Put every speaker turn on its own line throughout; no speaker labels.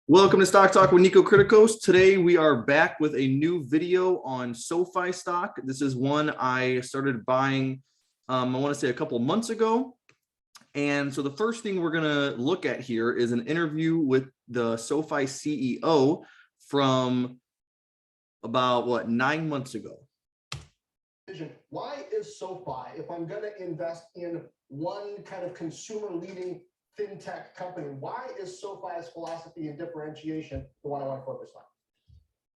Welcome to Stock Talk with Nico Criticos. Today we are back with a new video on SoFi stock. This is one I started buying, I want to say a couple months ago. And so the first thing we're going to look at here is an interview with the SoFi CEO from about 9 months ago.
Why is SoFi, if I'm going to invest in one kind of consumer leading fintech company, why is SoFi's philosophy and differentiation the one I want to focus on?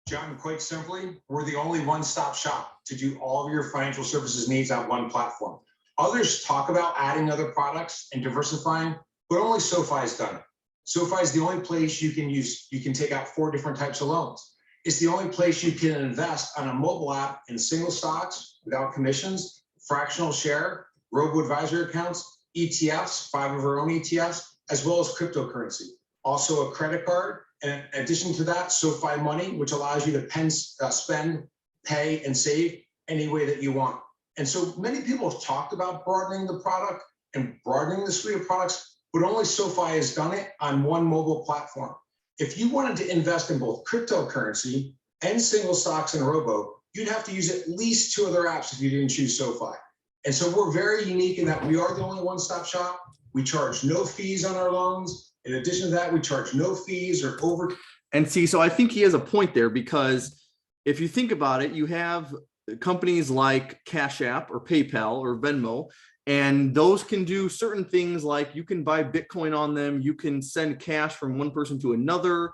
John, quite simply, we're the only one-stop shop to do all of your financial services needs on one platform. Others talk about adding other products and diversifying, but only SoFi's done it. SoFi is the only place you can take out 4 different types of loans. It's the only place you can invest on a mobile app in single stocks without commissions, fractional share, robo-advisor accounts, ETFs, 5 of our own ETFs, as well as cryptocurrency. Also a credit card. And in addition to that, SoFi Money, which allows you to spend, pay, and save any way that you want. And so many people have talked about broadening the product and broadening the suite of products, but only SoFi has done it on one mobile platform. If you wanted to invest in both cryptocurrency and single stocks and robo, you'd have to use at least 2 other apps if you didn't choose SoFi. And so we're very unique in that we are the only one-stop shop. We charge no fees on our loans. In addition to that, we charge no fees or over.
And see, so I think he has a point there, because if you think about it, you have companies like Cash App or PayPal or Venmo, and those can do certain things like you can buy Bitcoin on them. You can send cash from one person to another.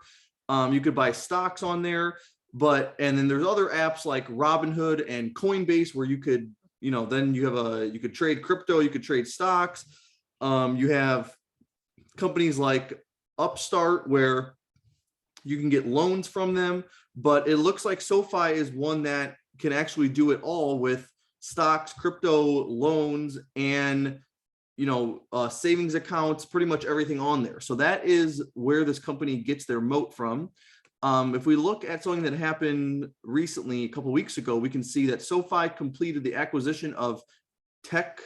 You could buy stocks on there. And then there's other apps like Robinhood and Coinbase where you could, then you could trade crypto, you could trade stocks. You have companies like Upstart where you can get loans from them, but it looks like SoFi is one that can actually do it all with stocks, crypto, loans, and savings accounts, pretty much everything on there. So that is where this company gets their moat from. If we look at something that happened recently, a couple of weeks ago, we can see that SoFi completed the acquisition of Tech.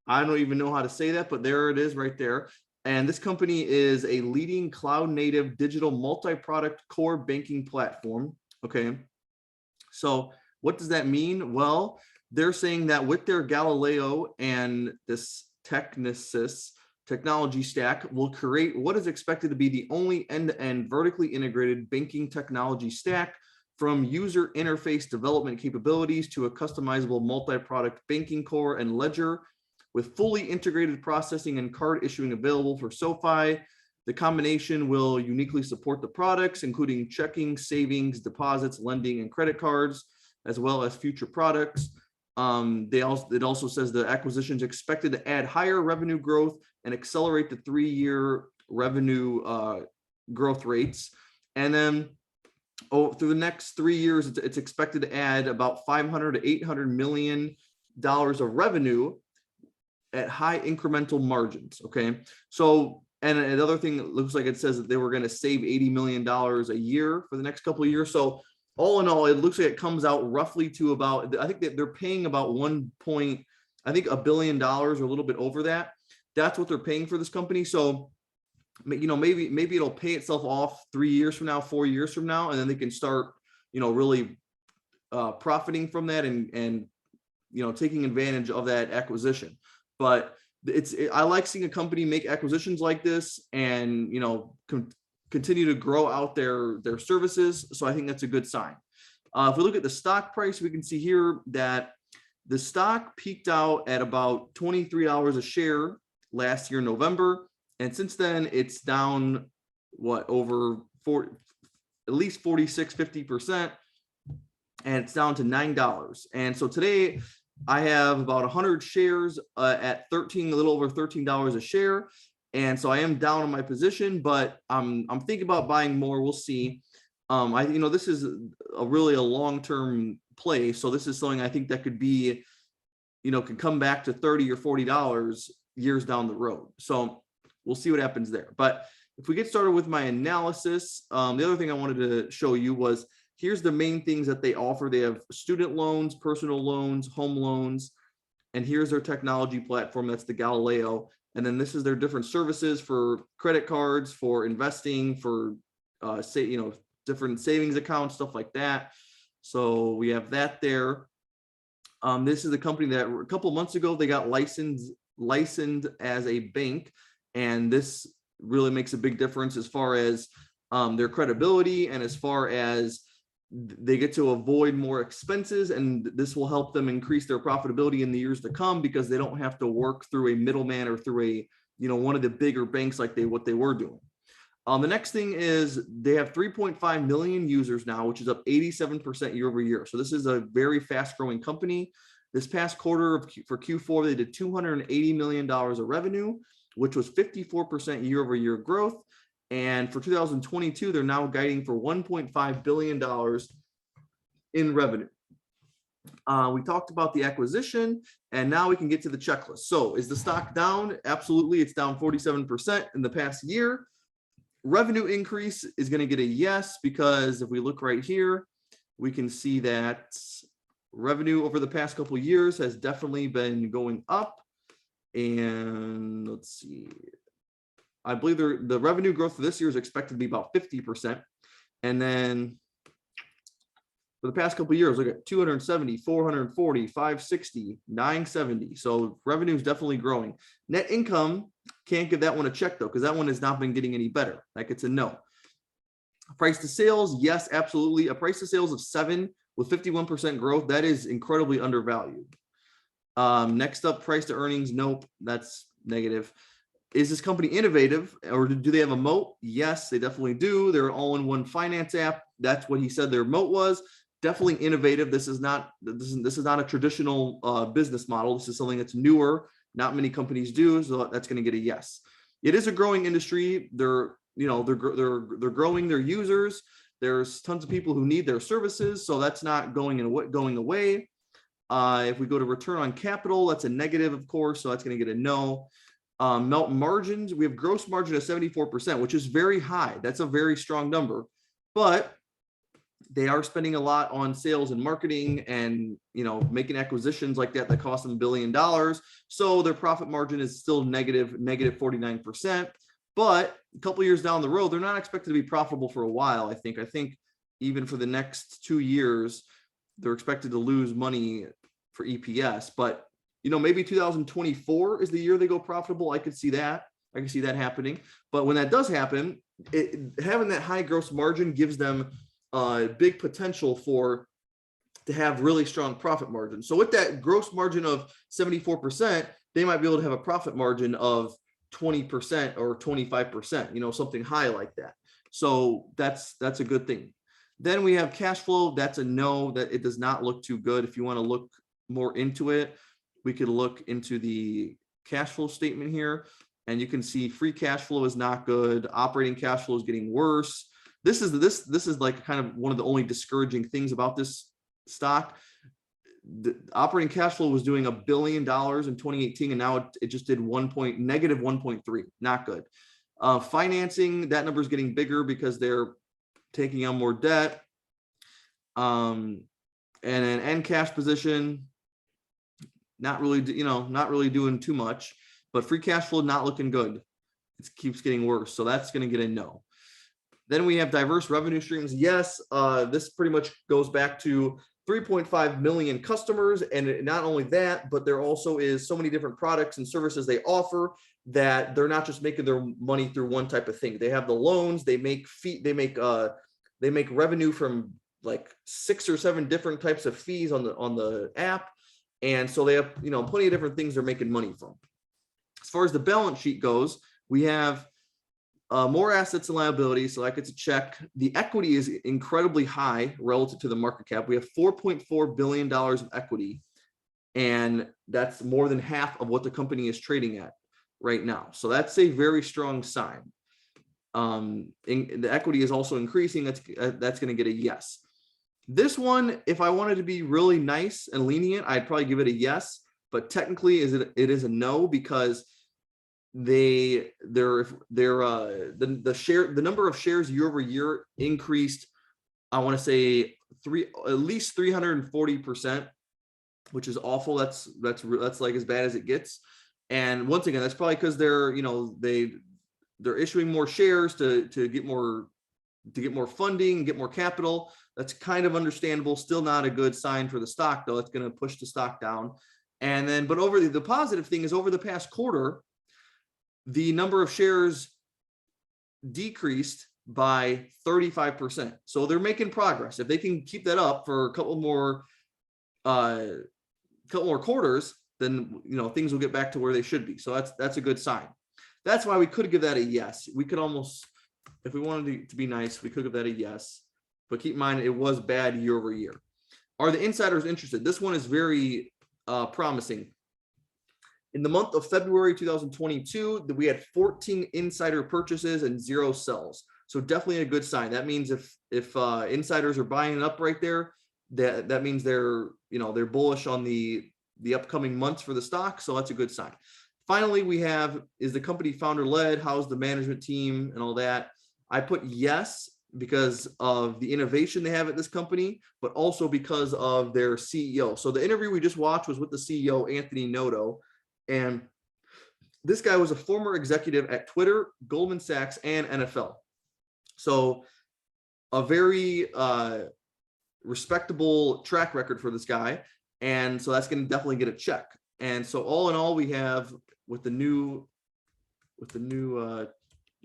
I don't even know how to say that, but there it is right there. And this company is a leading cloud-native digital multi-product core banking platform. Okay, so what does that mean? Well, they're saying that with their Galileo and this Technisys technology stack will create what is expected to be the only end-to-end vertically integrated banking technology stack, from user interface development capabilities to a customizable multi-product banking core and ledger with fully integrated processing and card issuing available for SoFi. The combination will uniquely support the products, including checking, savings, deposits, lending, and credit cards, as well as future products. It also says the acquisition is expected to add higher revenue growth and accelerate the 3-year revenue growth rates. And then through the next 3 years, it's expected to add about $500 to $800 million of revenue at high incremental margins. Okay, so and another thing, it looks like it says that they were going to save $80 million a year for the next couple of years. So all in all, it looks like it comes out roughly to about, I think that they're paying about $1 billion or a little bit over that. That's what they're paying for this company. So, maybe it'll pay itself off 3 years from now, 4 years from now, and then they can start, really profiting from that and taking advantage of that acquisition. But I like seeing a company make acquisitions like this and, continue to grow out their services. So I think that's a good sign. If we look at the stock price, we can see here that the stock peaked out at about $23 a share last year in November. And since then, it's down, over at least 46-50%. And it's down to $9. And so today, I have about 100 shares at a little over $13 a share. And so I am down on my position, but I'm thinking about buying more. We'll see. This is really a long-term play. So this is something I think that could be, can come back to $30 or $40 years down the road. So we'll see what happens there. But if we get started with my analysis, the other thing I wanted to show you was, here's the main things that they offer. They have student loans, personal loans, home loans, and here's their technology platform. That's the Galileo. And then this is their different services for credit cards, for investing, for say, different savings accounts, stuff like that. So we have that there. This is a company that a couple of months ago, they got licensed as a bank. And this really makes a big difference as far as their credibility and as far as they get to avoid more expenses, and this will help them increase their profitability in the years to come because they don't have to work through a middleman or through one of the bigger banks like what they were doing. The next thing is they have 3.5 million users now, which is up 87% year over year. So this is a very fast growing company. This past quarter for Q4, they did $280 million of revenue, which was 54% year over year growth. And for 2022, they're now guiding for $1.5 billion in revenue. We talked about the acquisition, and now we can get to the checklist. So is the stock down? Absolutely. It's down 47% in the past year. Revenue increase is going to get a yes, because if we look right here, we can see that revenue over the past couple of years has definitely been going up. And let's see. I believe the revenue growth for this year is expected to be about 50%. And then for the past couple of years, look at 270, 440, 560, 970. So revenue is definitely growing. Net income, can't give that one a check though, because that one has not been getting any better. That gets a no. Price to sales, yes, absolutely. A price to sales of 7 with 51% growth, that is incredibly undervalued. Next up, price to earnings, nope, that's negative. Is this company innovative, or do they have a moat? Yes, they definitely do. They're an all-in-one finance app. That's what he said their moat was. Definitely innovative. This is not a traditional business model. This is something that's newer. Not many companies do, so that's going to get a yes. It is a growing industry. They're growing their users. There's tons of people who need their services, so that's not going away. If we go to return on capital, that's a negative, of course, so that's going to get a no. Melt margins, we have gross margin of 74%, which is very high. That's a very strong number, but they are spending a lot on sales and marketing and, making acquisitions like that cost them $1 billion. So their profit margin is still negative 49%, but a couple of years down the road, they're not expected to be profitable for a while. I think even for the next 2 years, they're expected to lose money for EPS, but maybe 2024 is the year they go profitable. I could see that. I can see that happening. But when that does happen, having that high gross margin gives them big potential to have really strong profit margins. So with that gross margin of 74%, they might be able to have a profit margin of 20% or 25%, something high like that. So that's a good thing. Then we have cash flow. That's a no, that it does not look too good. If you want to look more into it, we could look into the cash flow statement here, and you can see free cash flow is not good. Operating cash flow is getting worse. This is like kind of one of the only discouraging things about this stock. The operating cash flow was doing $1 billion in 2018, and now it just did negative 1.3. Not good. Financing, that number is getting bigger because they're taking on more debt. And an end cash position, not really doing too much, but free cash flow not looking good. It keeps getting worse. So that's going to get a no. Then we have diverse revenue streams. Yes, this pretty much goes back to 3.5 million customers. And not only that, but there also is so many different products and services they offer that they're not just making their money through one type of thing. They have the loans, they make revenue from like 6 or 7 different types of fees on the app. And so they have, plenty of different things they're making money from. As far as the balance sheet goes, we have more assets and liabilities. So I get to check. The equity is incredibly high relative to the market cap. We have $4.4 billion of equity, and that's more than half of what the company is trading at right now. So that's a very strong sign. The equity is also increasing. That's going to get a yes. This one, if I wanted to be really nice and lenient, I'd probably give it a yes, but technically it is a no, because the number of shares year over year increased, I want to say at least 340%, which is awful. That's like as bad as it gets. And once again, that's probably because they're issuing more shares to get more to get more funding, get more capital. That's kind of understandable. Still not a good sign for the stock, though. It's going to push the stock down. And then, but over the positive thing is over the past quarter, the number of shares decreased by 35%. So they're making progress. If they can keep that up for a couple more quarters, then things will get back to where they should be. So that's a good sign. That's why we could give that a yes. We could almost, if we wanted to be nice, we could give that a yes. But keep in mind, it was bad year over year. Are the insiders interested? This one is very promising. In the month of February 2022, we had 14 insider purchases and 0 sells. So definitely a good sign. That means if insiders are buying it up right there, that means they're bullish on the upcoming months for the stock. So that's a good sign. Finally, we have, is the company founder led? How's the management team and all that? I put yes because of the innovation they have at this company, but also because of their CEO. So the interview we just watched was with the CEO, Anthony Noto. And this guy was a former executive at Twitter, Goldman Sachs, and NFL. So a very respectable track record for this guy. And so that's going to definitely get a check. And so all in all, we have with the new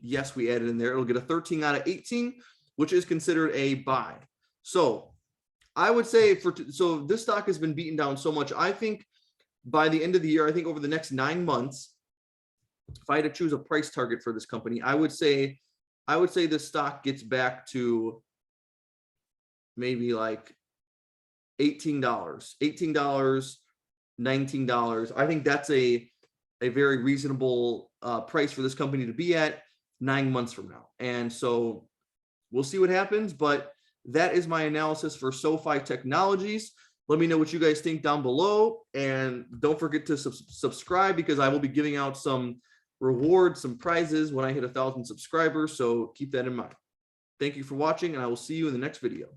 yes we added in there, it'll get a 13 out of 18, which is considered a buy. So I would say so this stock has been beaten down so much. I think by the end of the year, I think over the next 9 months, if I had to choose a price target for this company, I would say this stock gets back to maybe like $18, $19. I think that's a very reasonable price for this company to be at 9 months from now. And so we'll see what happens, but that is my analysis for SoFi Technologies. Let me know what you guys think down below, and don't forget to subscribe because I will be giving out some rewards, some prizes when I hit 1,000 subscribers. So keep that in mind. Thank you for watching, and I will see you in the next video.